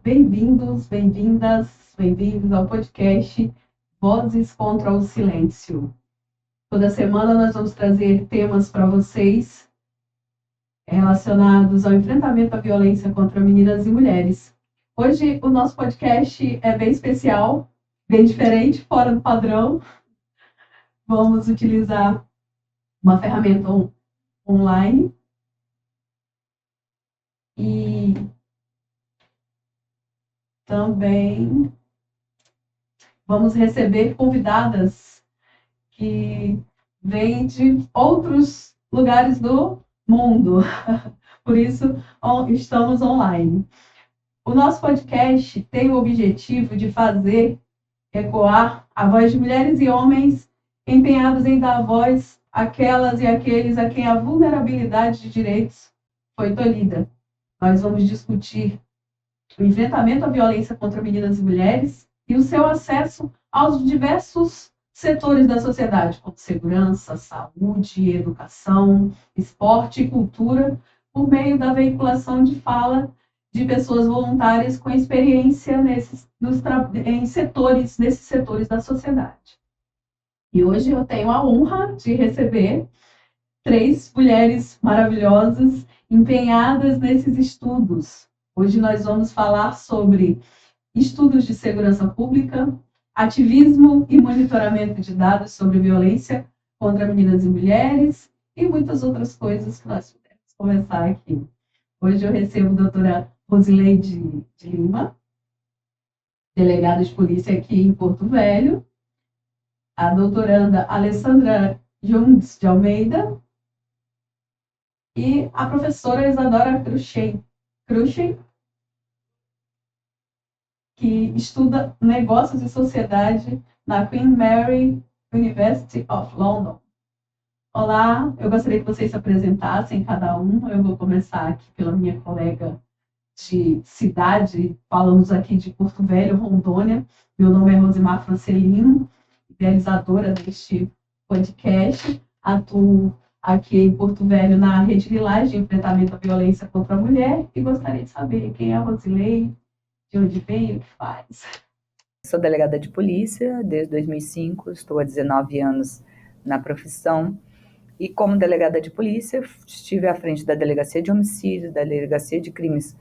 bem-vindos, bem-vindos ao podcast Vozes contra o Silêncio. Toda semana nós vamos trazer temas para vocês relacionados ao enfrentamento à violência contra meninas e mulheres. Hoje o nosso podcast é bem especial, bem diferente, fora do padrão. Vamos utilizar uma ferramenta online e também vamos receber convidadas que vêm de outros lugares do mundo. Por isso, estamos online. O nosso podcast tem o objetivo de fazer ecoar a voz de mulheres e homens empenhados em dar voz àquelas e àqueles a quem a vulnerabilidade de direitos foi tolhida. Nós vamos discutir o enfrentamento à violência contra meninas e mulheres e o seu acesso aos diversos setores da sociedade, como segurança, saúde, educação, esporte e cultura, por meio da veiculação de fala de pessoas voluntárias com experiência nesses setores da sociedade. E hoje eu tenho a honra de receber 3 mulheres maravilhosas empenhadas nesses estudos. Hoje nós vamos falar sobre estudos de segurança pública, ativismo e monitoramento de dados sobre violência contra meninas e mulheres e muitas outras coisas que nós podemos conversar aqui. Hoje eu recebo a doutora Rosileide de Lima, delegada de polícia aqui em Porto Velho, a doutoranda Alessandra Jungs de Almeida e a professora Isadora Cruxem, que estuda negócios e sociedade na Queen Mary University of London. Olá, eu gostaria que vocês se apresentassem, cada um. Eu vou começar aqui pela minha colega de cidade, falamos aqui de Porto Velho, Rondônia. Meu nome é Rosimar Francelino, idealizadora deste podcast. Atuo aqui em Porto Velho na Rede Lilás de Enfrentamento à Violência contra a Mulher e gostaria de saber quem é a Rosileide, de onde veio, o que faz. Sou delegada de polícia desde 2005, estou há 19 anos na profissão e como delegada de polícia estive à frente da Delegacia de Homicídios, da Delegacia de Crimes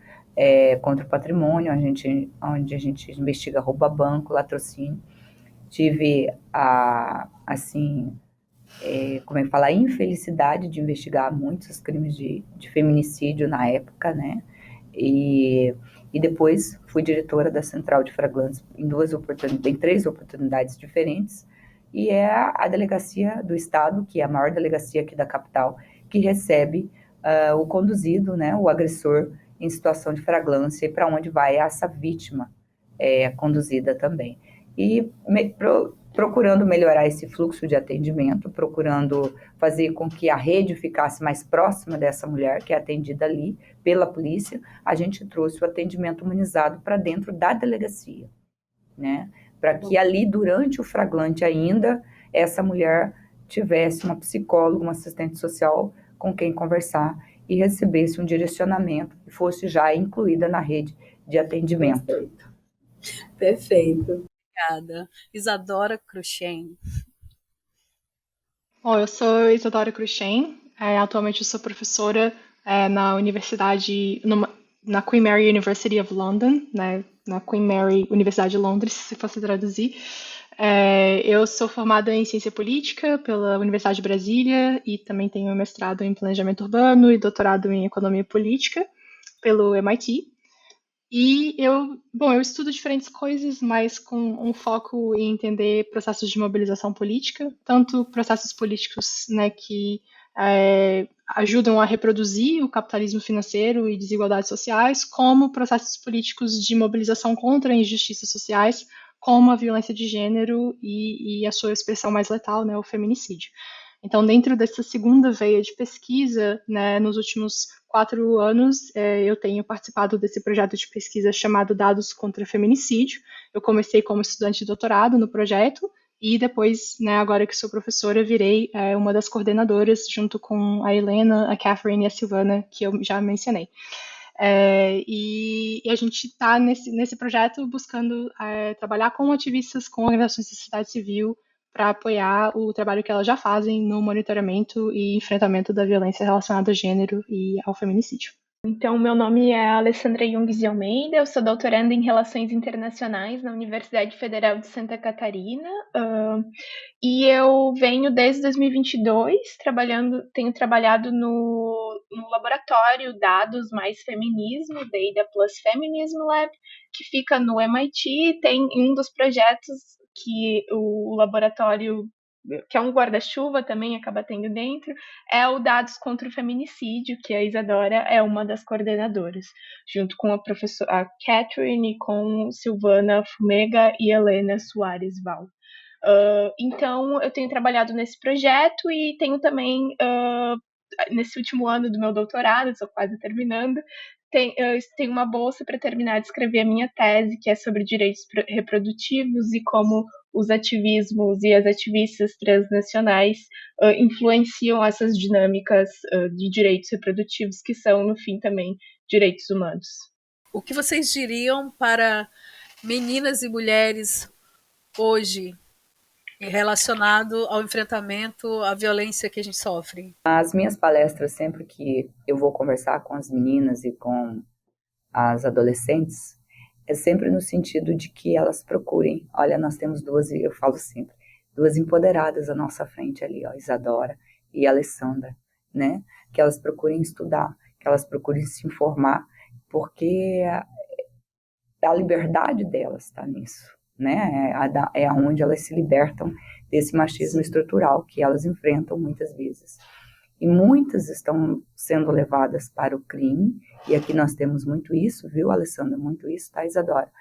contra o Patrimônio, onde a gente investiga roubo a banco, latrocínio. Tive a infelicidade de investigar muitos crimes de feminicídio na época, né? E depois fui diretora da Central de Flagrantes em 3 oportunidades diferentes, e é a delegacia do Estado, que é a maior delegacia aqui da capital, que recebe o conduzido, né, o agressor em situação de flagrância, e para onde vai essa vítima conduzida também. E procurando melhorar esse fluxo de atendimento, procurando fazer com que a rede ficasse mais próxima dessa mulher que é atendida ali pela polícia, a gente trouxe o atendimento humanizado para dentro da delegacia, né? Para que ali, durante o flagrante ainda, essa mulher tivesse uma psicóloga, uma assistente social com quem conversar e recebesse um direcionamento e fosse já incluída na rede de atendimento. Perfeito. Obrigada. Isadora Cruxem. Bom, eu sou Isadora Cruxem. Atualmente eu sou professora na universidade, na Queen Mary University of London, né, na Queen Mary Universidade de Londres, se fosse traduzir. Eu sou formada em ciência política pela Universidade de Brasília e também tenho mestrado em planejamento urbano e doutorado em economia política pelo MIT. E eu estudo diferentes coisas, mas com um foco em entender processos de mobilização política, tanto processos políticos, né, que ajudam a reproduzir o capitalismo financeiro e desigualdades sociais, como processos políticos de mobilização contra injustiças sociais, como a violência de gênero e a sua expressão mais letal, né, o feminicídio. Então, dentro dessa segunda veia de pesquisa, né, nos últimos 4 anos, eu tenho participado desse projeto de pesquisa chamado Dados contra Feminicídio. Eu comecei como estudante de doutorado no projeto e depois, né, agora que sou professora, virei uma das coordenadoras, junto com a Helena, a Catherine e a Silvana, que eu já mencionei. E a gente está nesse projeto buscando trabalhar com ativistas, com organizações da sociedade civil, para apoiar o trabalho que elas já fazem no monitoramento e enfrentamento da violência relacionada ao gênero e ao feminicídio. Então, meu nome é Alessandra Jungs de Almeida, eu sou doutoranda em Relações Internacionais na Universidade Federal de Santa Catarina, e eu venho desde 2022 tenho trabalhado no laboratório Dados Mais Feminismo, Data Plus Feminism Lab, que fica no MIT, tem um dos projetos que o laboratório, que é um guarda-chuva também, acaba tendo dentro, é o Dados contra o Feminicídio, que a Isadora é uma das coordenadoras, junto com a professora Catherine, com Silvana Fumega e Helena Soares Val. Então, eu tenho trabalhado nesse projeto e tenho também, nesse último ano do meu doutorado, estou quase terminando, tenho uma bolsa para terminar de escrever a minha tese, que é sobre direitos reprodutivos e como os ativismos e as ativistas transnacionais influenciam essas dinâmicas de direitos reprodutivos, que são, no fim, também direitos humanos. O que vocês diriam para meninas e mulheres hoje relacionado ao enfrentamento à violência que a gente sofre? As minhas palestras, sempre que eu vou conversar com as meninas e com as adolescentes, é sempre no sentido de que elas procurem. Olha, nós temos duas, eu falo sempre, duas empoderadas à nossa frente ali, ó, Isadora e Alessandra, né? Que elas procurem estudar, que elas procurem se informar, porque a liberdade delas está nisso, né? É onde elas se libertam desse machismo estrutural que elas enfrentam muitas vezes. E muitas estão sendo levadas para o crime, e aqui nós temos muito isso, viu, Alessandra? Muito isso, tá, Isadora?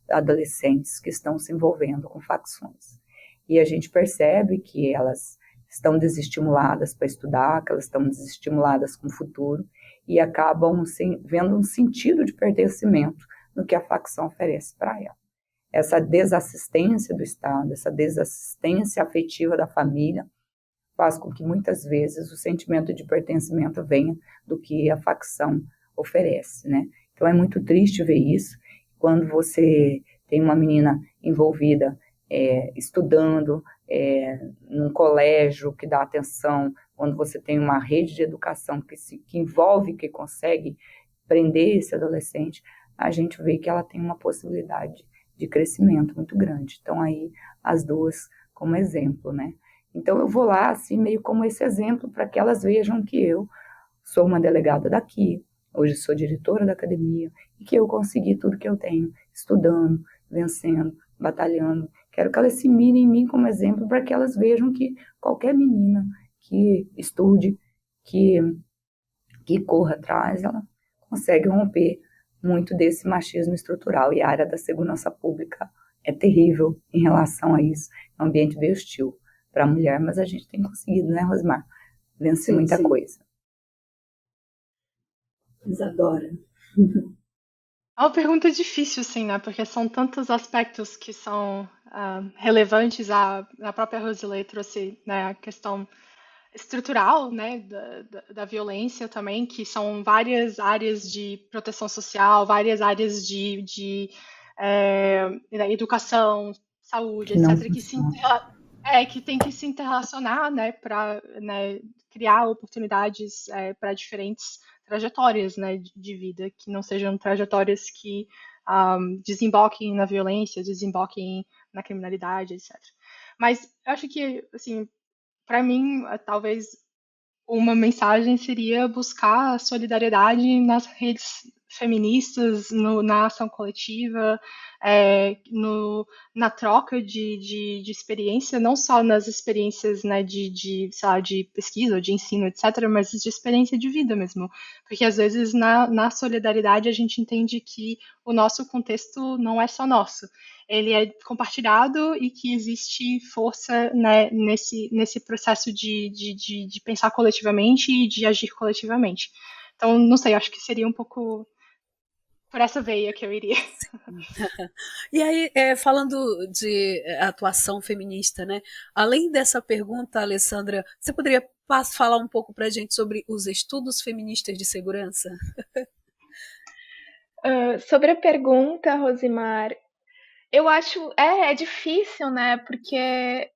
Adolescentes que estão se envolvendo com facções. E a gente percebe que elas estão desestimuladas para estudar, que elas estão desestimuladas com o futuro, e acabam vendo um sentido de pertencimento no que a facção oferece para ela. Essa desassistência do Estado, essa desassistência afetiva da família, faz com que muitas vezes o sentimento de pertencimento venha do que a facção oferece, né? Então é muito triste ver isso, quando você tem uma menina envolvida estudando num colégio que dá atenção, quando você tem uma rede de educação que envolve, que consegue prender esse adolescente, a gente vê que ela tem uma possibilidade de crescimento muito grande. Então aí as duas como exemplo, né? Então eu vou lá assim meio como esse exemplo para que elas vejam que eu sou uma delegada daqui, hoje sou diretora da academia e que eu consegui tudo que eu tenho, estudando, vencendo, batalhando. Quero que elas se mirem em mim como exemplo para que elas vejam que qualquer menina que estude, que corra atrás, ela consegue romper muito desse machismo estrutural. E a área da segurança pública é terrível em relação a isso. É um ambiente bem hostil para a mulher, mas a gente tem conseguido, né, Rosmar? Vencer muita coisa. Isadora. É uma pergunta difícil, assim, né? Porque são tantos aspectos que são relevantes. A própria Rosilê trouxe, né, a questão estrutural, né, da violência também, que são várias áreas de proteção social, várias áreas da educação, saúde, Que não etc., que tem que se interrelacionar, né, para, né, criar oportunidades para diferentes trajetórias, né, de vida, que não sejam trajetórias que desemboquem na violência, desemboquem na criminalidade, etc. Mas eu acho que, assim, para mim, talvez uma mensagem seria buscar a solidariedade nas redes feministas, na ação coletiva, na troca de experiência, não só nas experiências, né, sei lá, de pesquisa, de ensino, etc., mas de experiência de vida mesmo. Porque às vezes na solidariedade a gente entende que o nosso contexto não é só nosso. Ele é compartilhado e que existe força, né, nesse processo de pensar coletivamente e de agir coletivamente. Então, não sei, acho que seria um pouco por essa veia que eu iria. E aí, falando de atuação feminista, né? Além dessa pergunta, Alessandra, você poderia falar um pouco para a gente sobre os estudos feministas de segurança? Sobre a pergunta, Rosimar, eu acho é difícil, né? Porque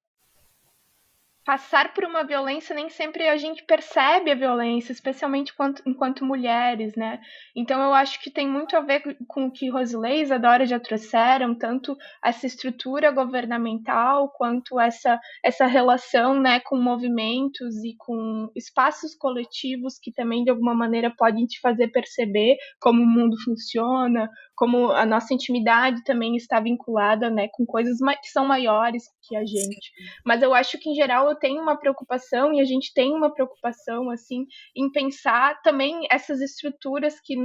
passar por uma violência nem sempre a gente percebe a violência, especialmente enquanto mulheres, né? Então eu acho que tem muito a ver com o que Rosilei e Isadora já trouxeram, tanto essa estrutura governamental quanto essa relação, né, com movimentos e com espaços coletivos que também de alguma maneira podem te fazer perceber como o mundo funciona, como a nossa intimidade também está vinculada, né, com coisas que são maiores que a gente. Mas eu acho que em geral eu tenho uma preocupação e a gente tem uma preocupação assim em pensar também essas estruturas que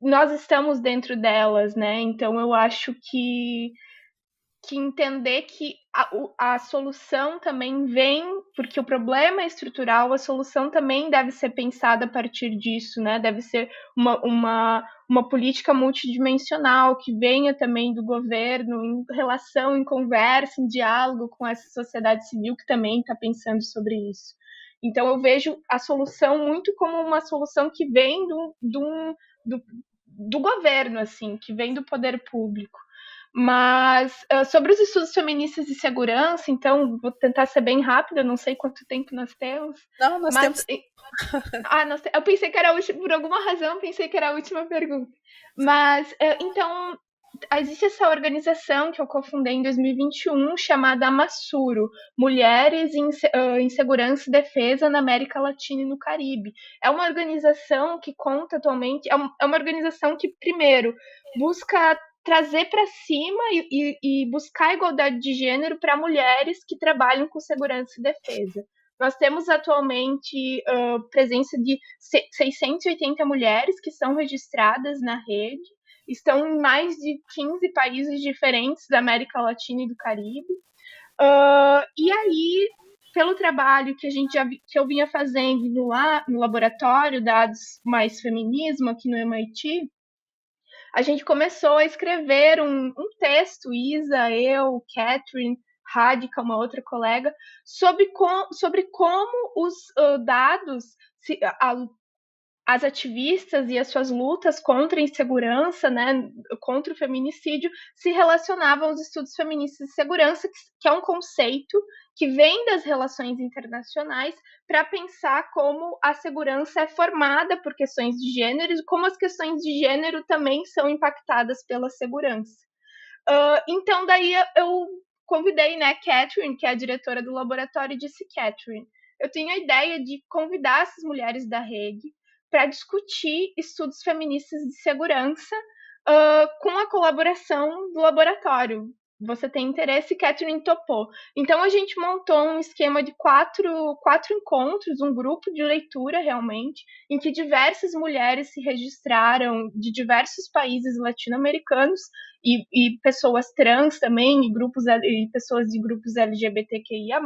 nós estamos dentro delas, né? Então eu acho que entender que a solução também vem, porque o problema é estrutural, a solução também deve ser pensada a partir disso, né? Deve ser uma política multidimensional que venha também do governo em relação, em conversa, em diálogo com essa sociedade civil que também está pensando sobre isso. Então eu vejo a solução muito como uma solução que vem do governo, assim, que vem do poder público. Mas sobre os estudos feministas de segurança, então vou tentar ser bem rápida, não sei quanto tempo nós temos. Não, nós Mas, temos. eu pensei que era a última, por alguma razão, pensei que era a última pergunta. Mas, então, existe essa organização que eu cofundei em 2021, chamada Amassuro, Mulheres em Segurança e Defesa na América Latina e no Caribe. É uma organização que conta atualmente, é uma organização que, primeiro, busca trazer para cima e buscar a igualdade de gênero para mulheres que trabalham com segurança e defesa. Nós temos atualmente presença de 680 mulheres que são registradas na rede, estão em mais de 15 países diferentes da América Latina e do Caribe. E aí, pelo trabalho que eu vinha fazendo no laboratório Dados Mais Feminismo aqui no MIT, a gente começou a escrever um texto, Isa, eu, Catherine, Radika, uma outra colega, sobre como os dados, as ativistas e as suas lutas contra a insegurança, né, contra o feminicídio, se relacionavam aos estudos feministas de segurança, que é um conceito que vem das relações internacionais para pensar como a segurança é formada por questões de gênero e como as questões de gênero também são impactadas pela segurança. Então, daí eu convidei, né, Catherine, que é a diretora do laboratório, e disse: Catherine, eu tenho a ideia de convidar essas mulheres da rede para discutir estudos feministas de segurança com a colaboração do laboratório. Você tem interesse? Catherine topou. Então a gente montou um esquema de quatro encontros, um grupo de leitura realmente, em que diversas mulheres se registraram de diversos países latino-americanos e pessoas trans também, e pessoas de grupos LGBTQIA+,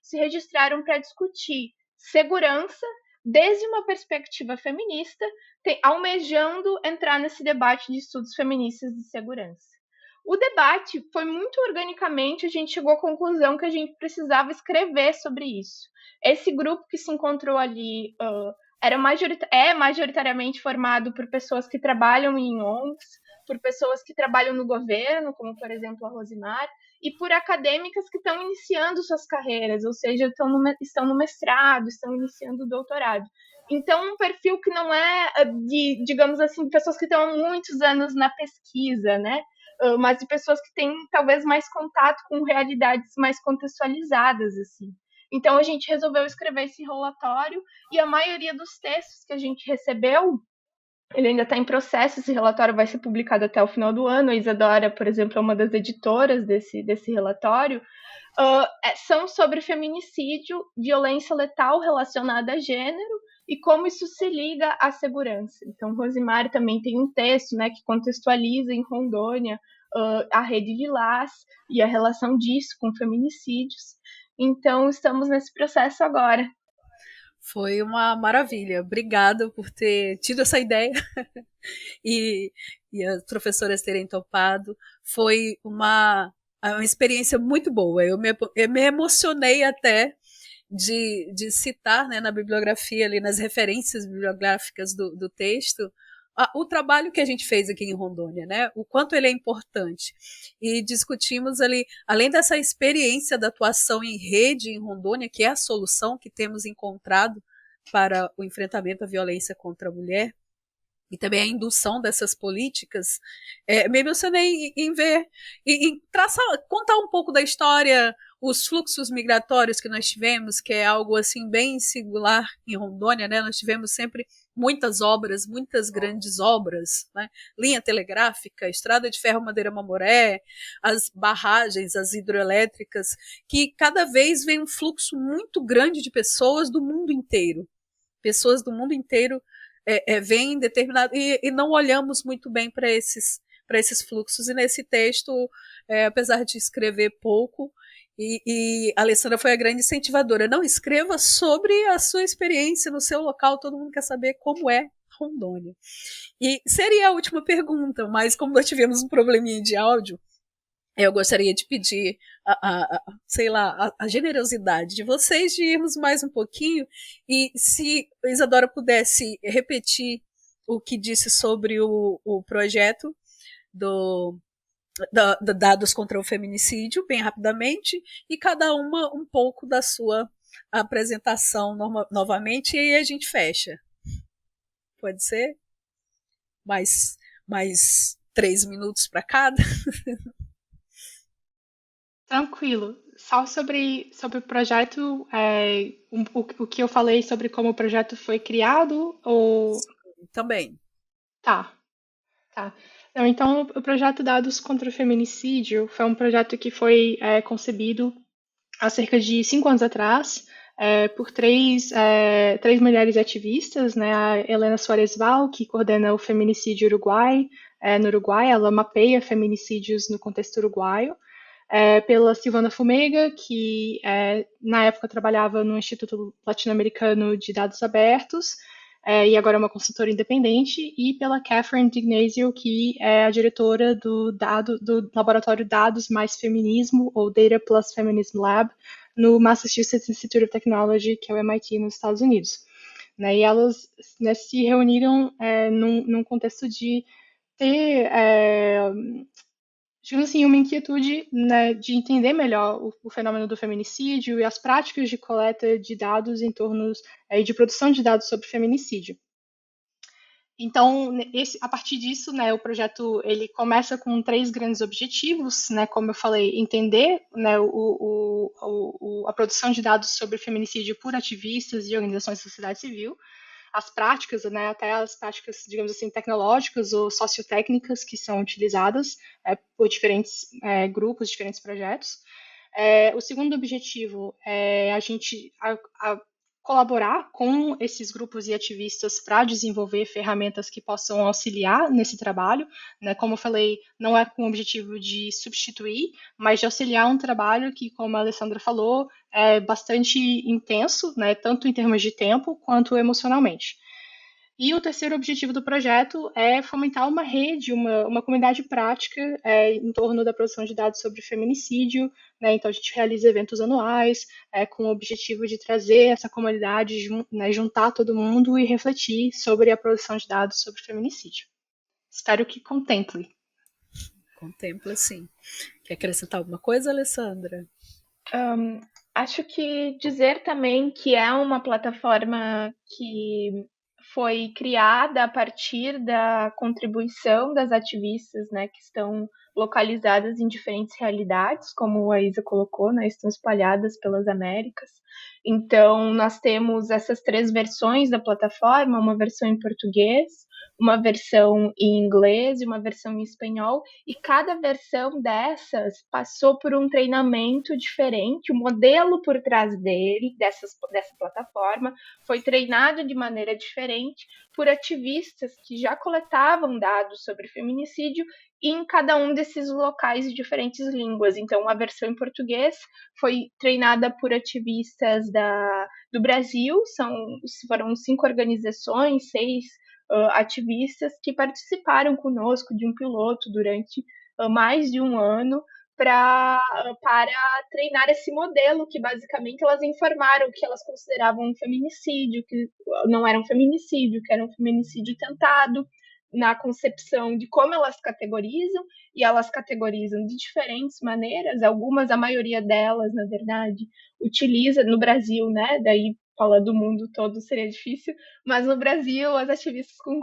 se registraram para discutir segurança desde uma perspectiva feminista, almejando entrar nesse debate de estudos feministas de segurança. O debate foi muito organicamente, a gente chegou à conclusão que a gente precisava escrever sobre isso. Esse grupo que se encontrou ali é majoritariamente formado por pessoas que trabalham em ONGs, por pessoas que trabalham no governo, como por exemplo a Rosimar, e por acadêmicas que estão iniciando suas carreiras, ou seja, estão no mestrado, estão iniciando o doutorado. Então, um perfil que não é de, digamos assim, de pessoas que estão há muitos anos na pesquisa, né? Mas de pessoas que têm talvez mais contato com realidades mais contextualizadas, assim. Então, a gente resolveu escrever esse relatório e a maioria dos textos que a gente recebeu, ele ainda está em processo, esse relatório vai ser publicado até o final do ano. A Isadora, por exemplo, é uma das editoras desse relatório. São sobre feminicídio, violência letal relacionada a gênero e como isso se liga à segurança. Então, Rosimar também tem um texto, né, que contextualiza em Rondônia a rede Lilás e a relação disso com feminicídios. Então, estamos nesse processo agora. Foi uma maravilha. Obrigada por ter tido essa ideia e as professoras terem topado. Foi uma experiência muito boa. Eu me emocionei até de citar, né, na bibliografia, ali nas referências bibliográficas do texto, o trabalho que a gente fez aqui em Rondônia, né? O quanto ele é importante. E discutimos ali, além dessa experiência da atuação em rede em Rondônia, que é a solução que temos encontrado para o enfrentamento à violência contra a mulher, e também a indução dessas políticas, me emocionei em ver, em traçar, contar um pouco da história, os fluxos migratórios que nós tivemos, que é algo assim bem singular em Rondônia, né? Nós tivemos sempre muitas obras, muitas grandes obras, né? Linha telegráfica, estrada de ferro Madeira Mamoré, as barragens, as hidroelétricas, que cada vez vem um fluxo muito grande de pessoas do mundo inteiro. Pessoas do mundo inteiro vêm determinado e não olhamos muito bem para esses fluxos. E nesse texto, apesar de escrever pouco, e a Alessandra foi a grande incentivadora. Não escreva sobre a sua experiência no seu local, todo mundo quer saber como é Rondônia. E seria a última pergunta, mas como nós tivemos um probleminha de áudio, eu gostaria de pedir sei lá, a generosidade de vocês de irmos mais um pouquinho e se a Isadora pudesse repetir o que disse sobre o projeto do Dados contra o Feminicídio, bem rapidamente, e cada uma um pouco da sua apresentação novamente, e aí a gente fecha. Pode ser? Mais 3 minutos para cada? Tranquilo. Só sobre o projeto, o que eu falei sobre como o projeto foi criado, ou... Também. Tá. Não, então, o projeto Dados contra o Feminicídio foi um projeto que foi concebido há cerca de 5 anos atrás, por três mulheres ativistas, né? A Helena Soares Val, que coordena o Feminicídio Uruguai, no Uruguai, ela mapeia feminicídios no contexto uruguaio. Pela Silvana Fumega, que na época trabalhava no Instituto Latino-Americano de Dados Abertos, e agora é uma consultora independente, e pela Catherine D'Ignazio, que é a diretora do Laboratório Dados mais Feminismo, ou Data Plus Feminism Lab, no Massachusetts Institute of Technology, que é o MIT nos Estados Unidos. Né, e elas se reuniram num contexto de ter digamos assim, uma inquietude, né, de entender melhor o fenômeno do feminicídio e as práticas de coleta de dados em torno de produção de dados sobre feminicídio. Então, a partir disso, né, o projeto ele começa com 3 grandes objetivos, né, como eu falei, entender, né, a produção de dados sobre feminicídio por ativistas e organizações da sociedade civil, as práticas, né, até as práticas, digamos assim, tecnológicas ou sociotécnicas que são utilizadas por diferentes grupos, diferentes projetos. O segundo objetivo é a gente colaborar com esses grupos e ativistas para desenvolver ferramentas que possam auxiliar nesse trabalho, né? Como eu falei, não é com o objetivo de substituir, mas de auxiliar um trabalho que, como a Alessandra falou, é bastante intenso, né? Tanto em termos de tempo quanto emocionalmente. E o terceiro objetivo do projeto é fomentar uma rede, uma comunidade prática em torno da produção de dados sobre feminicídio, né? Então, a gente realiza eventos anuais com o objetivo de trazer essa comunidade, né, juntar todo mundo e refletir sobre a produção de dados sobre feminicídio. Espero que contemple. Contempla, sim. Quer acrescentar alguma coisa, Alessandra? Acho que dizer também que é uma plataforma que foi criada a partir da contribuição das ativistas, né, que estão localizadas em diferentes realidades, como a Isa colocou, né, estão espalhadas pelas Américas. Então, nós temos essas 3 versões da plataforma, uma versão em português, uma versão em inglês e uma versão em espanhol, e cada versão dessas passou por um treinamento diferente, o modelo por trás dessa plataforma, foi treinado de maneira diferente por ativistas que já coletavam dados sobre feminicídio em cada um desses locais de diferentes línguas. Então, a versão em português foi treinada por ativistas do Brasil, foram 5 organizações, 6 ativistas que participaram conosco de um piloto durante mais de um ano para treinar esse modelo, que basicamente elas informaram que elas consideravam um feminicídio, que não era um feminicídio, que era um feminicídio tentado, na concepção de como elas categorizam, e elas categorizam de diferentes maneiras, a maioria delas, na verdade, utiliza no Brasil, né? Daí falar do mundo todo seria difícil, mas no Brasil, as ativistas com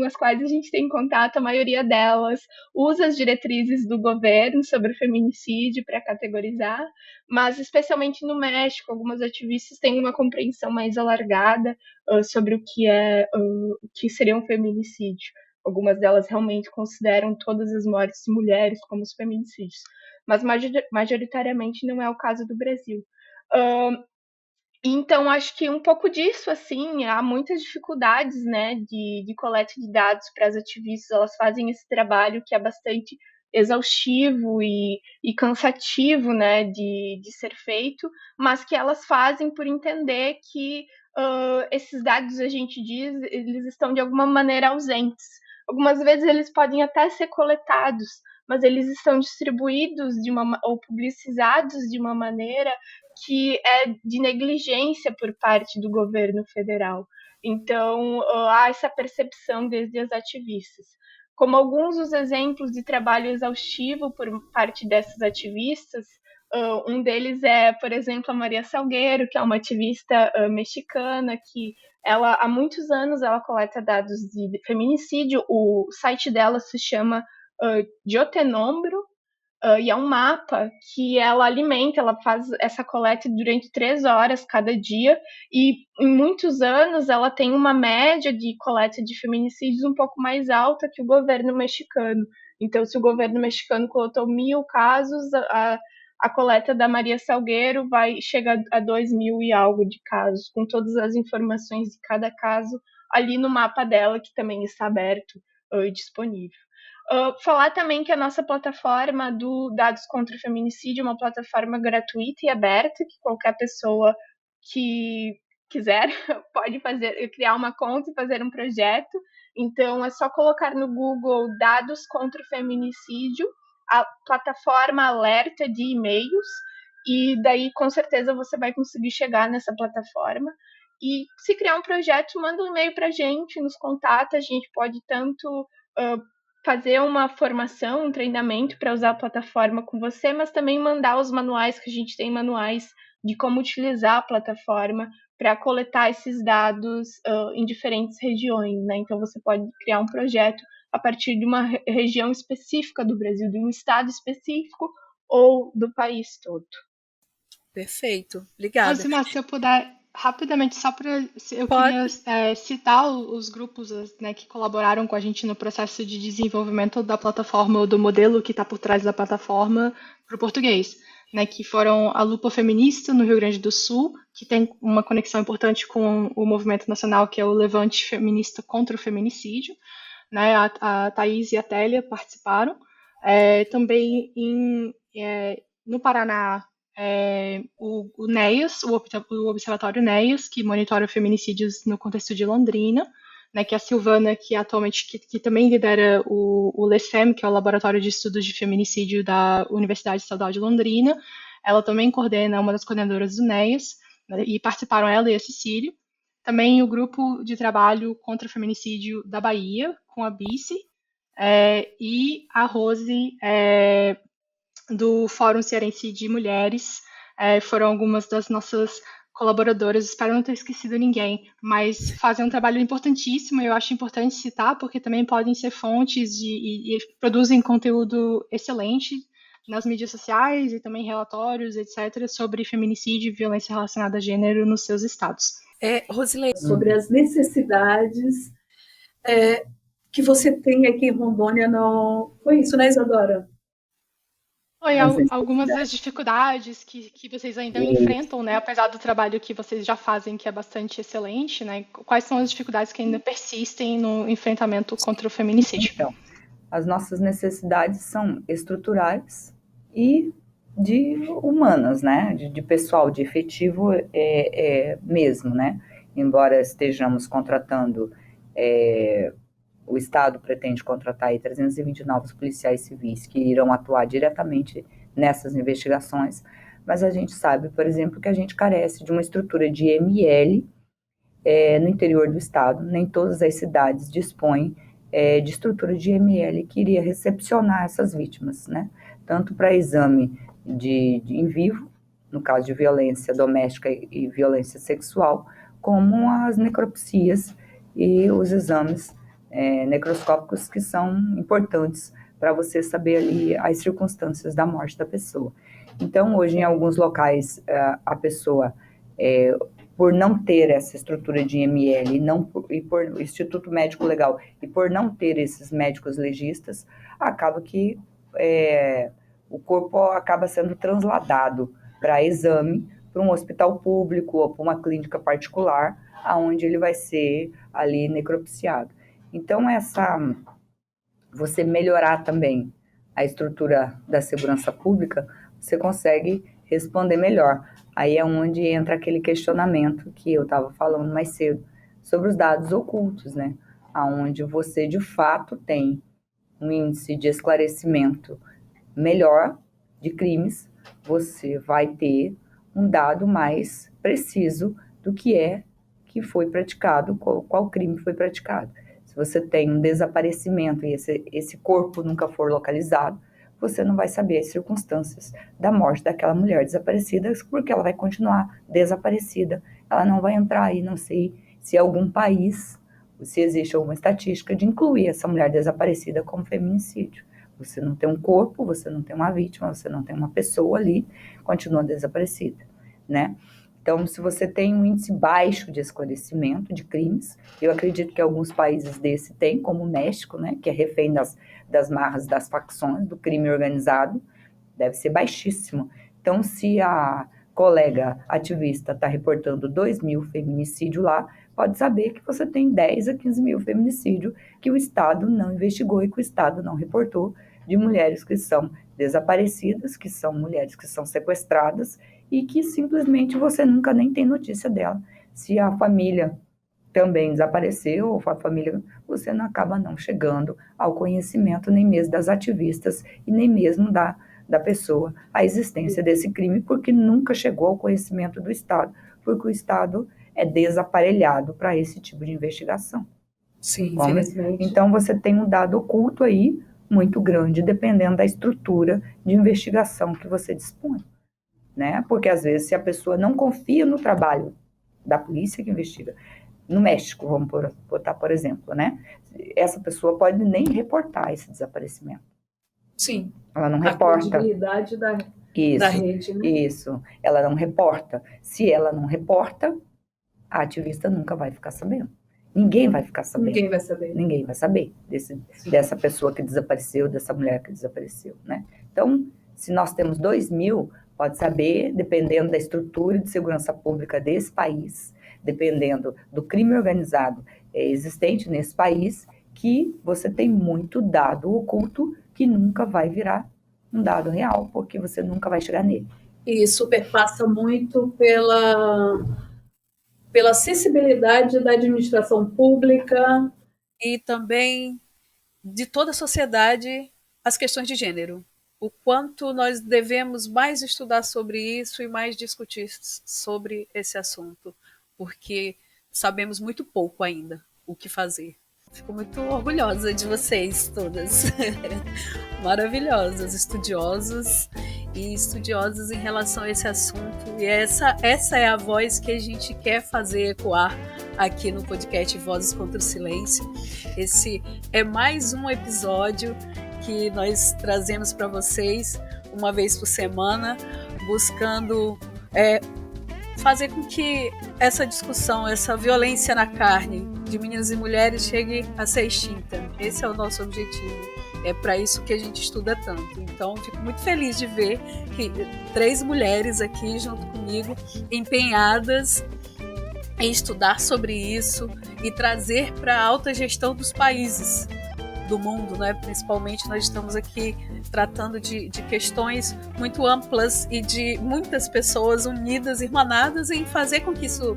as quais a gente tem contato, a maioria delas usa as diretrizes do governo sobre o feminicídio para categorizar, mas especialmente no México, algumas ativistas têm uma compreensão mais alargada sobre o que seria um feminicídio. Algumas delas realmente consideram todas as mortes de mulheres como os feminicídios, mas majoritariamente não é o caso do Brasil. Então, acho que um pouco disso, assim, há muitas dificuldades, né, de coleta de dados para as ativistas. Elas fazem esse trabalho que é bastante exaustivo e cansativo, né, de ser feito, mas que elas fazem por entender que esses dados, a gente diz, eles estão de alguma maneira ausentes. Algumas vezes eles podem até ser coletados, mas eles estão distribuídos ou publicizados de uma maneira que é de negligência por parte do governo federal. Então, há essa percepção desde as ativistas. Como alguns dos exemplos de trabalho exaustivo por parte dessas ativistas, um deles é, por exemplo, a Maria Salgueiro, que é uma ativista mexicana que há muitos anos ela coleta dados de feminicídio. O site dela se chama Yo Te Nombro, e é um mapa que ela faz essa coleta durante 3 horas cada dia, e em muitos anos ela tem uma média de coleta de feminicídios um pouco mais alta que o governo mexicano. Então, se o governo mexicano coletou 1.000 casos, a coleta da Maria Salgueiro vai chegar a 2.000 e algo de casos, com todas as informações de cada caso ali no mapa dela, que também está aberto e disponível. Falar também que a nossa plataforma do Dados contra o Feminicídio é uma plataforma gratuita e aberta, que qualquer pessoa que quiser pode criar uma conta e fazer um projeto. Então, é só colocar no Google Dados contra o Feminicídio, a plataforma alerta de e-mails, e daí com certeza você vai conseguir chegar nessa plataforma. E se criar um projeto, manda um e-mail para a gente, nos contata, a gente pode tanto fazer uma formação, um treinamento para usar a plataforma com você, mas também mandar os manuais, que a gente tem manuais de como utilizar a plataforma para coletar esses dados em diferentes regiões, né? Então você pode criar um projeto a partir de uma região específica do Brasil, de um estado específico ou do país todo. Perfeito, obrigada. Rosimar, se eu puder, rapidamente, eu Pode. queria citar os grupos, né, que colaboraram com a gente no processo de desenvolvimento da plataforma, do modelo que está por trás da plataforma para o português, né, que foram a Lupa Feminista, no Rio Grande do Sul, que tem uma conexão importante com o movimento nacional, que é o Levante Feminista contra o Feminicídio, né, a Thaís e a Télia participaram. Também no Paraná, o NEAS, o Observatório NEAS, que monitora feminicídios no contexto de Londrina, né, que é a Silvana, que atualmente que também lidera o LEFEM, que é o Laboratório de Estudos de Feminicídio da Universidade Estadual de Londrina. Ela também coordena, uma das coordenadoras do NEAS, né, e participaram ela e a Cecília. Também o grupo de trabalho contra o feminicídio da Bahia, com a Bice, e a Rose, do Fórum Cearense de Mulheres, foram algumas das nossas colaboradoras. Espero não ter esquecido ninguém, mas fazem um trabalho importantíssimo. Eu acho importante citar, porque também podem ser fontes e produzem conteúdo excelente nas mídias sociais e também relatórios, etc., sobre feminicídio e violência relacionada a gênero nos seus estados. Rosilene, sobre as necessidades que você tem aqui em Rondônia. Foi isso, né, Isadora? Foi algumas das dificuldades que vocês ainda enfrentam, né? Apesar do trabalho que vocês já fazem, que é bastante excelente, né? Quais são as dificuldades que ainda persistem no enfrentamento contra o feminicídio? Então, as nossas necessidades são estruturais e de humanas, né? De pessoal, de efetivo mesmo, né? Embora estejamos contratando, o Estado pretende contratar aí 320 novos policiais civis que irão atuar diretamente nessas investigações, mas a gente sabe, por exemplo, que a gente carece de uma estrutura de ML no interior do Estado. Nem todas as cidades dispõem de estrutura de IML que iria recepcionar essas vítimas, né? Tanto para exame em vivo, no caso de violência doméstica e violência sexual, como as necropsias e os exames necroscópicos que são importantes para você saber ali as circunstâncias da morte da pessoa. Então, hoje, em alguns locais, a pessoa, por não ter essa estrutura de IML e por Instituto Médico Legal, e por não ter esses médicos legistas, acaba que o corpo acaba sendo transladado para exame, para um hospital público ou para uma clínica particular, aonde ele vai ser ali necropsiado. Então, você melhorar também a estrutura da segurança pública, você consegue responder melhor. Aí é onde entra aquele questionamento que eu estava falando mais cedo, sobre os dados ocultos, né? Onde você, de fato, tem um índice de esclarecimento melhor de crimes, você vai ter um dado mais preciso do que foi praticado, qual crime foi praticado. Se você tem um desaparecimento e esse corpo nunca for localizado, você não vai saber as circunstâncias da morte daquela mulher desaparecida, porque ela vai continuar desaparecida. Ela não vai entrar aí, não sei se algum país, se existe alguma estatística de incluir essa mulher desaparecida como feminicídio. Você não tem um corpo, você não tem uma vítima, você não tem uma pessoa ali, continua desaparecida, né? Então, se você tem um índice baixo de esclarecimento de crimes, eu acredito que alguns países desse têm, como o México, né, que é refém das marras das facções, do crime organizado, deve ser baixíssimo. Então, se a colega ativista está reportando 2.000 feminicídios lá, pode saber que você tem 10 a 15 mil feminicídios que o Estado não investigou e que o Estado não reportou, de mulheres que são desaparecidas, que são mulheres que são sequestradas e que simplesmente você nunca nem tem notícia dela. Se a família também desapareceu, ou a família, você não acaba não chegando ao conhecimento nem mesmo das ativistas e nem mesmo da pessoa, a existência desse crime, porque nunca chegou ao conhecimento do Estado, porque o Estado é desaparelhado para esse tipo de investigação. Sim, infelizmente. Então, você tem um dado oculto aí, muito grande, dependendo da estrutura de investigação que você dispõe, né? Porque, às vezes, se a pessoa não confia no trabalho da polícia que investiga, no México, vamos botar, por exemplo, né? Essa pessoa pode nem reportar esse desaparecimento. Sim. Ela não reporta. A credibilidade da rede, né? Isso. Ela não reporta. Se ela não reporta, a ativista nunca vai ficar sabendo. Ninguém vai ficar sabendo. Ninguém vai saber dessa pessoa que desapareceu, dessa mulher que desapareceu, né? Então, se nós temos 2.000, pode saber, dependendo da estrutura de segurança pública desse país, dependendo do crime organizado existente nesse país, que você tem muito dado oculto que nunca vai virar um dado real, porque você nunca vai chegar nele. E isso perpassa muito pela acessibilidade da administração pública e também de toda a sociedade as questões de gênero. O quanto nós devemos mais estudar sobre isso e mais discutir sobre esse assunto, porque sabemos muito pouco ainda o que fazer. Fico muito orgulhosa de vocês todas. Maravilhosas, estudiosas e estudiosas em relação a esse assunto. E essa é a voz que a gente quer fazer ecoar aqui no podcast Vozes contra o Silêncio. Esse é mais um episódio que nós trazemos para vocês uma vez por semana, buscando fazer com que essa discussão, essa violência na carne de meninas e mulheres chegue a ser extinta. Esse é o nosso objetivo. É para isso que a gente estuda tanto. Então, fico muito feliz de ver que 3 mulheres aqui junto comigo, empenhadas em estudar sobre isso e trazer para a alta gestão dos países do mundo, né? Principalmente nós estamos aqui tratando de questões muito amplas e de muitas pessoas unidas, irmanadas em fazer com que isso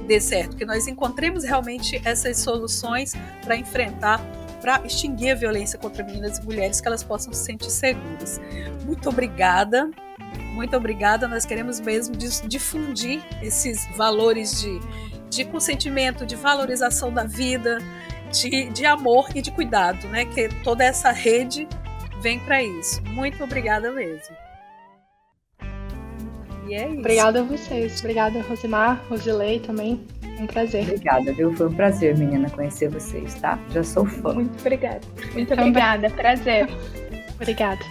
dê certo, que nós encontremos realmente essas soluções para enfrentar, para extinguir a violência contra meninas e mulheres, que elas possam se sentir seguras. Muito obrigada, nós queremos mesmo difundir esses valores de consentimento, de valorização da vida de amor e de cuidado, né? Que toda essa rede vem para isso. Muito obrigada mesmo. E é isso. Obrigada a vocês. Obrigada, Rosimar, Rosilei também. Um prazer. Obrigada, viu? Foi um prazer, menina, conhecer vocês, tá? Já sou fã. Muito obrigada. Muito obrigada. Prazer. Obrigada.